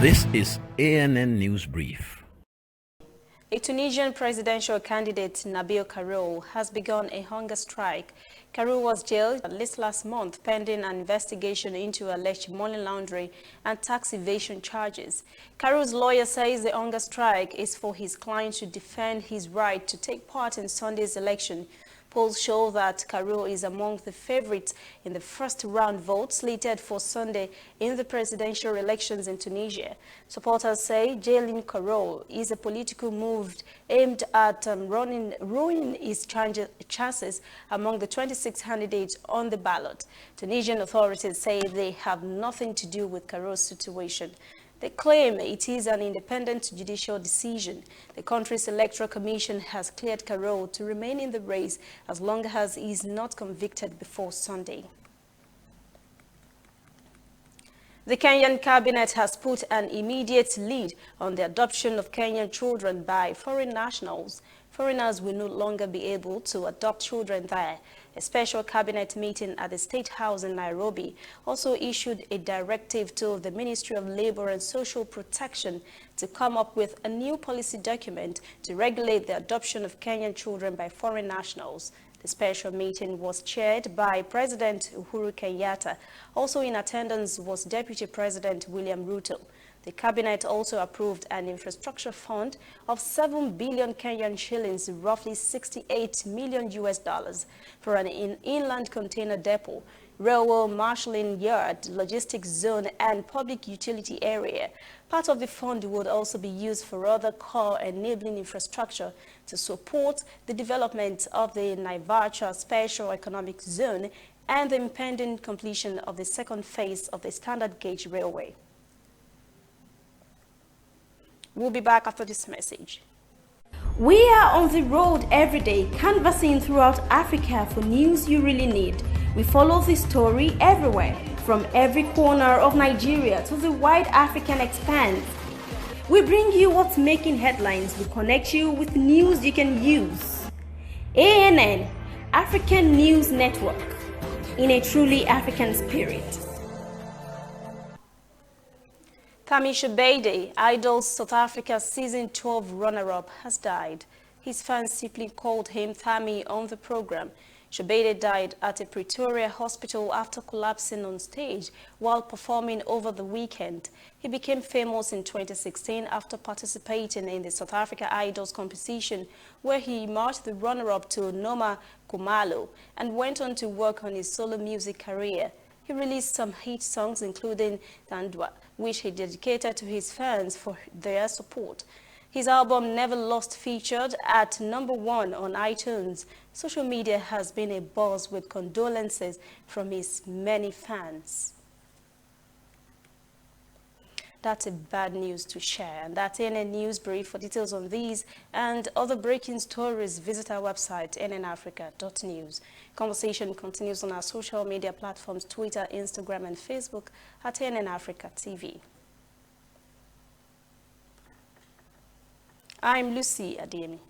This is ANN News Brief. A Tunisian presidential candidate, Nabil Karoui, has begun a hunger strike. Karoui was jailed at least last month pending an investigation into alleged money laundering and tax evasion charges. Karoui's lawyer says the hunger strike is for his client to defend his right to take part in Sunday's election. Polls show that Karoui is among the favorites in the first-round vote slated for Sunday in the presidential elections in Tunisia. Supporters say jailing Karoui is a political move aimed at ruining his chances among the 26 candidates on the ballot. Tunisian authorities say they have nothing to do with Karoui's situation. They claim it is an independent judicial decision. The country's electoral commission has cleared Karoui to remain in the race as long as he is not convicted before Sunday. The Kenyan cabinet has put an immediate lead on the adoption of Kenyan children by foreign nationals. Foreigners will no longer be able to adopt children there. A special cabinet meeting at the State House in Nairobi also issued a directive to the Ministry of Labor and Social Protection to come up with a new policy document to regulate the adoption of Kenyan children by foreign nationals. The special meeting was chaired by President Uhuru Kenyatta. Also in attendance was Deputy President William Ruto. The cabinet also approved an infrastructure fund of 7 billion Kenyan shillings, roughly $68 million for an inland container depot, railway marshalling yard, logistics zone, and public utility area. Part of the fund would also be used for other core enabling infrastructure to support the development of the Naivasha Special Economic Zone and the impending completion of the second phase of the standard gauge railway. We'll be back after this message. We are on the road every day, canvassing throughout Africa for news you really need. We follow the story everywhere, from every corner of Nigeria to the wide African expanse. We bring you what's making headlines. We connect you with news you can use. ANN, African News Network, in a truly African spirit. Thami Shabede, Idol's South Africa Season 12 runner-up, has died. His fans simply called him Thami on the program. Shabede died at a Pretoria hospital after collapsing on stage while performing over the weekend. He became famous in 2016 after participating in the South Africa Idols competition, where he emerged the runner-up to Noma Khumalo and went on to work on his solo music career. He released some hit songs, including Tandwa, which he dedicated to his fans for their support. His album Never Lost featured at #1 on iTunes. Social media has been abuzz with condolences from his many fans. That's a bad news to share. And that's ANN News Brief. For details on these and other breaking stories, visit our website, nnafrica.news. Conversation continues on our social media platforms, Twitter, Instagram, and Facebook at ANN Africa TV. I'm Lucy Ademi.